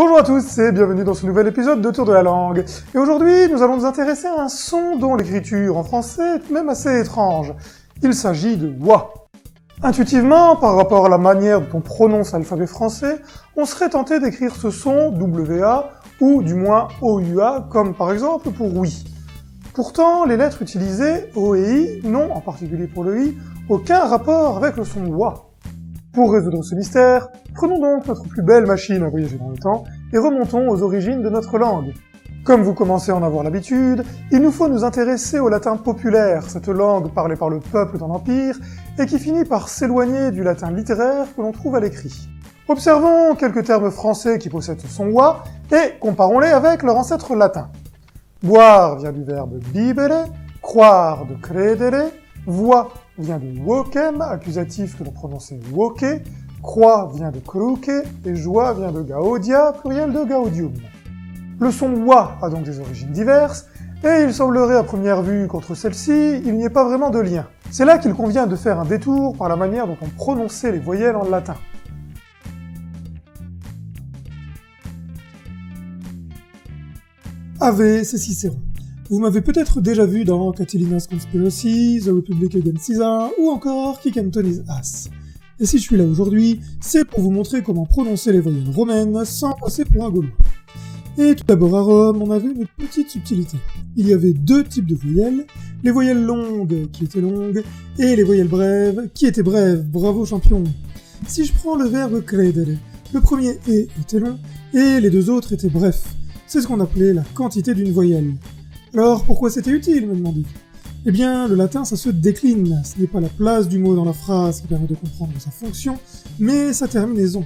Bonjour à tous et bienvenue dans ce nouvel épisode de Tour de la langue. Et aujourd'hui, nous allons nous intéresser à un son dont l'écriture en français est même assez étrange. Il s'agit de wa. Intuitivement, par rapport à la manière dont on prononce l'alphabet français, on serait tenté d'écrire ce son WA ou du moins OUA, comme par exemple pour oui. Pourtant, les lettres utilisées, O et I, n'ont, en particulier pour le I, aucun rapport avec le son wa. Pour résoudre ce mystère, prenons donc notre plus belle machine à voyager dans le temps et remontons aux origines de notre langue. Comme vous commencez à en avoir l'habitude, il nous faut nous intéresser au latin populaire, cette langue parlée par le peuple dans l'Empire et qui finit par s'éloigner du latin littéraire que l'on trouve à l'écrit. Observons quelques termes français qui possèdent son wa et comparons-les avec leur ancêtre latin. Boire vient du verbe bibere, croire de credere, voix vient de vocem, accusatif que l'on prononçait woke, croix vient de cruque et joie vient de gaudia, pluriel de gaudium. Le son wa a donc des origines diverses, et il semblerait à première vue qu'entre celles-ci, il n'y ait pas vraiment de lien. C'est là qu'il convient de faire un détour par la manière dont on prononçait les voyelles en latin. Ave, c'est Cicéron. Vous m'avez peut-être déjà vu dans Catilinas Conspiracy, The Republic Against Caesar, ou encore Kick Anthony's Ass. Et si je suis là aujourd'hui, c'est pour vous montrer comment prononcer les voyelles romaines sans passer pour un Gaulois. Et tout d'abord à Rome, on avait une petite subtilité. Il y avait deux types de voyelles, les voyelles longues qui étaient longues, et les voyelles brèves qui étaient brèves. Bravo champion. Si je prends le verbe credere, le premier « et » était long, et les deux autres étaient brefs. C'est ce qu'on appelait la quantité d'une voyelle. Alors, pourquoi c'était utile, me demandez-vous ? Eh bien, le latin, ça se décline. Ce n'est pas la place du mot dans la phrase qui permet de comprendre sa fonction, mais sa terminaison.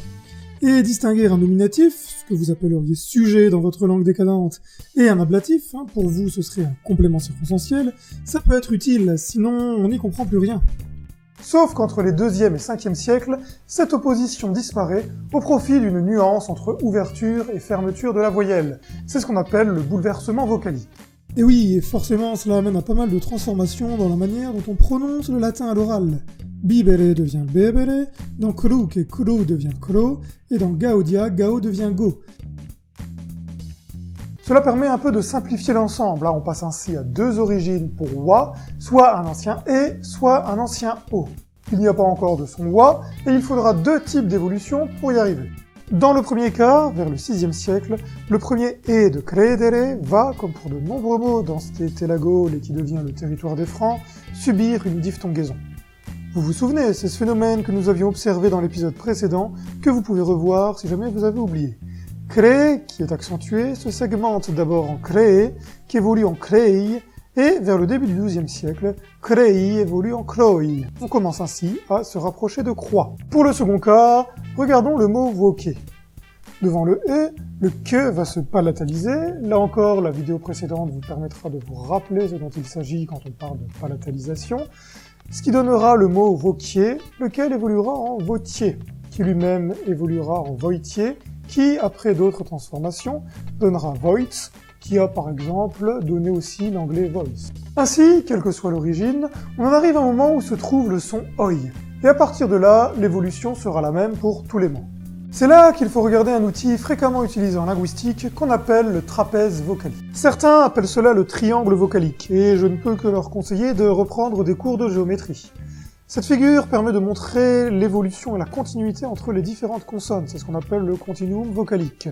Et distinguer un nominatif, ce que vous appelleriez sujet dans votre langue décadente, et un ablatif, pour vous ce serait un complément circonstanciel, ça peut être utile, sinon on n'y comprend plus rien. Sauf qu'entre les 2e et 5e siècles, cette opposition disparaît au profit d'une nuance entre ouverture et fermeture de la voyelle. C'est ce qu'on appelle le bouleversement vocalique. Et oui, forcément, cela amène à pas mal de transformations dans la manière dont on prononce le latin à l'oral. Bibere devient bebere, dans cruque, cru devient cro, et dans gaudia, gao devient go. Cela permet un peu de simplifier l'ensemble, on passe ainsi à deux origines pour wa, soit un ancien e, soit un ancien o. Il n'y a pas encore de son wa, et il faudra deux types d'évolution pour y arriver. Dans le premier cas, vers le 6e siècle, le premier « e » de credere va, comme pour de nombreux mots dans ce qui était la Gaule et qui devient le territoire des Francs, subir une diphtongaison. Vous vous souvenez, c'est ce phénomène que nous avions observé dans l'épisode précédent, que vous pouvez revoir si jamais vous avez oublié. Cré, qui est accentué, se segmente d'abord en créé, qui évolue en créi, et vers le début du XIIe siècle, créi évolue en croi. On commence ainsi à se rapprocher de croix. Pour le second cas, regardons le mot voquer. Devant le e, le que va se palataliser. Là encore, la vidéo précédente vous permettra de vous rappeler ce dont il s'agit quand on parle de palatalisation, ce qui donnera le mot voquier, lequel évoluera en votier, qui lui-même évoluera en voitier, qui, après d'autres transformations, donnera voits, qui a par exemple donné aussi l'anglais voice. Ainsi, quelle que soit l'origine, on en arrive à un moment où se trouve le son oi, et à partir de là, l'évolution sera la même pour tous les mots. C'est là qu'il faut regarder un outil fréquemment utilisé en linguistique qu'on appelle le trapèze vocalique. Certains appellent cela le triangle vocalique, et je ne peux que leur conseiller de reprendre des cours de géométrie. Cette figure permet de montrer l'évolution et la continuité entre les différentes consonnes, c'est ce qu'on appelle le continuum vocalique,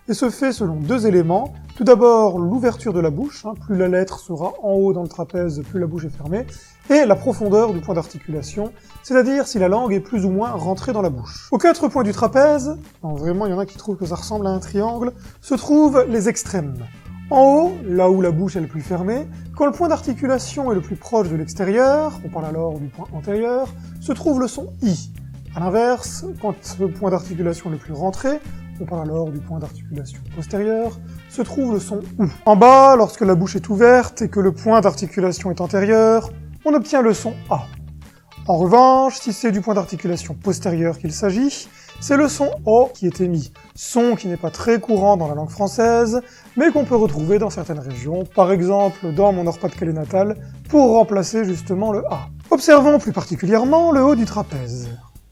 et se fait selon deux éléments. Tout d'abord, l'ouverture de la bouche, plus la lettre sera en haut dans le trapèze, plus la bouche est fermée, et la profondeur du point d'articulation, c'est-à-dire si la langue est plus ou moins rentrée dans la bouche. Aux quatre points du trapèze, vraiment il y en a qui trouvent que ça ressemble à un triangle, se trouvent les extrêmes. En haut, là où la bouche est le plus fermée, quand le point d'articulation est le plus proche de l'extérieur, on parle alors du point antérieur, se trouve le son I. A l'inverse, quand le point d'articulation est le plus rentré, on parle alors du point d'articulation postérieur, se trouve le son OU. En bas, lorsque la bouche est ouverte et que le point d'articulation est antérieur, on obtient le son A. En revanche, si c'est du point d'articulation postérieur qu'il s'agit, c'est le son O qui est émis, son qui n'est pas très courant dans la langue française, mais qu'on peut retrouver dans certaines régions, par exemple dans mon Nord-Pas-de-Calais natal, pour remplacer justement le A. Observons plus particulièrement le haut du trapèze.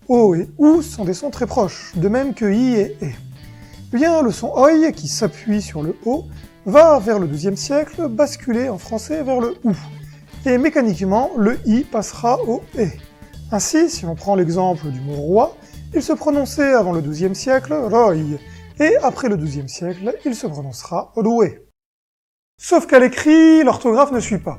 O et OU sont des sons très proches, de même que I et E. Eh bien, le son oi, qui s'appuie sur le o, va vers le XIIe siècle basculer en français vers le ou, et mécaniquement, le i passera au e. Ainsi, si l'on prend l'exemple du mot roi, il se prononçait avant le XIIe siècle roi, et après le XIIe siècle, il se prononcera roué. Sauf qu'à l'écrit, l'orthographe ne suit pas.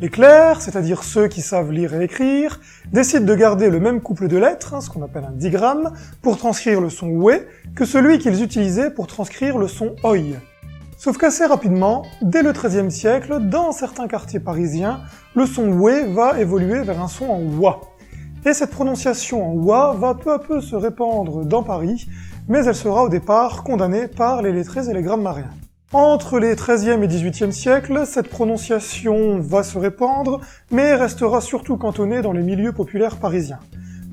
Les clercs, c'est-à-dire ceux qui savent lire et écrire, décident de garder le même couple de lettres, ce qu'on appelle un digramme, pour transcrire le son oué, que celui qu'ils utilisaient pour transcrire le son oi. Sauf qu'assez rapidement, dès le XIIIe siècle, dans certains quartiers parisiens, le son oué va évoluer vers un son en oua. Et cette prononciation en oua va peu à peu se répandre dans Paris, mais elle sera au départ condamnée par les lettrés et les grammairiens. Entre les XIIIe et XVIIIe siècles, cette prononciation va se répandre, mais restera surtout cantonnée dans les milieux populaires parisiens.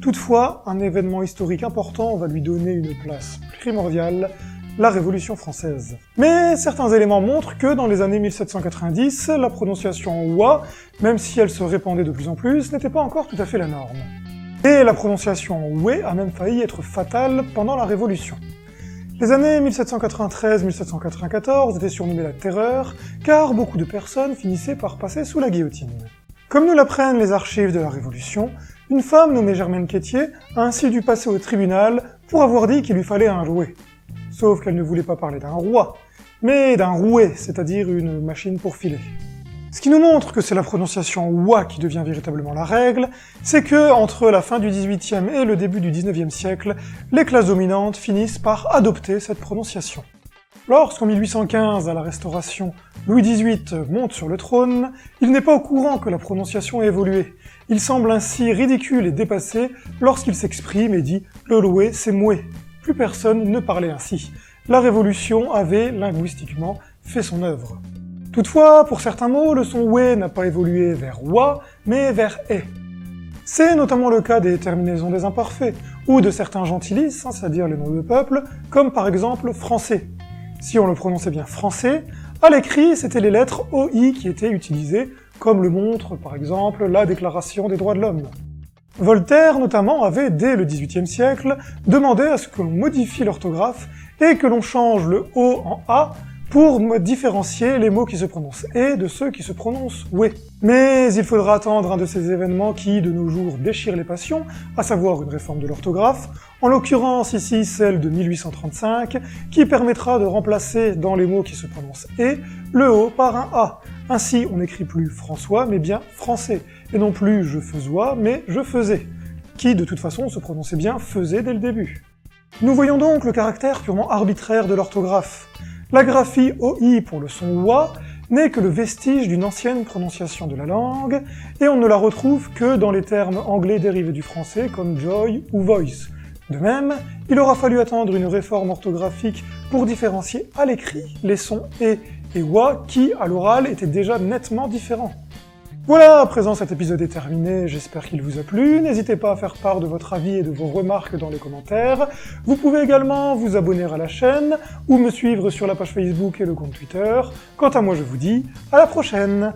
Toutefois, un événement historique important va lui donner une place primordiale, la Révolution française. Mais certains éléments montrent que dans les années 1790, la prononciation en oua, même si elle se répandait de plus en plus, n'était pas encore tout à fait la norme. Et la prononciation en oué a même failli être fatale pendant la Révolution. Les années 1793-1794 étaient surnommées la Terreur, car beaucoup de personnes finissaient par passer sous la guillotine. Comme nous l'apprennent les archives de la Révolution, une femme nommée Germaine Quétier a ainsi dû passer au tribunal pour avoir dit qu'il lui fallait un roué. Sauf qu'elle ne voulait pas parler d'un roi, mais d'un roué, c'est-à-dire une machine pour filer. Ce qui nous montre que c'est la prononciation oua qui devient véritablement la règle, c'est que, entre la fin du XVIIIe et le début du XIXe siècle, les classes dominantes finissent par adopter cette prononciation. Lorsqu'en 1815, à la Restauration, Louis XVIII monte sur le trône, il n'est pas au courant que la prononciation a évolué. Il semble ainsi ridicule et dépassé lorsqu'il s'exprime et dit « le loué, c'est moué ». Plus personne ne parlait ainsi. La Révolution avait, linguistiquement, fait son œuvre. Toutefois, pour certains mots, le son oué n'a pas évolué vers oua, mais vers e. C'est notamment le cas des terminaisons des imparfaits, ou de certains gentilices, c'est-à-dire les noms de peuple, comme par exemple français. Si on le prononçait bien français, à l'écrit, c'était les lettres OI qui étaient utilisées, comme le montre par exemple la Déclaration des droits de l'homme. Voltaire, notamment, avait, dès le XVIIIe siècle, demandé à ce que l'on modifie l'orthographe et que l'on change le O en A pour différencier les mots qui se prononcent « et » de ceux qui se prononcent « oué ». Mais il faudra attendre un de ces événements qui, de nos jours, déchirent les passions, à savoir une réforme de l'orthographe, en l'occurrence ici celle de 1835, qui permettra de remplacer dans les mots qui se prononcent « et » le O par un A. Ainsi, on n'écrit plus François, mais bien français, et non plus je faisois, mais je faisais, qui de toute façon se prononçait bien faisait dès le début. Nous voyons donc le caractère purement arbitraire de l'orthographe. La graphie OI pour le son oua n'est que le vestige d'une ancienne prononciation de la langue, et on ne la retrouve que dans les termes anglais dérivés du français comme joy ou voice. De même, il aura fallu attendre une réforme orthographique pour différencier à l'écrit les sons et oua qui, à l'oral, étaient déjà nettement différents. Voilà, à présent cet épisode est terminé, j'espère qu'il vous a plu, n'hésitez pas à faire part de votre avis et de vos remarques dans les commentaires, vous pouvez également vous abonner à la chaîne, ou me suivre sur la page Facebook et le compte Twitter. Quant à moi je vous dis à la prochaine.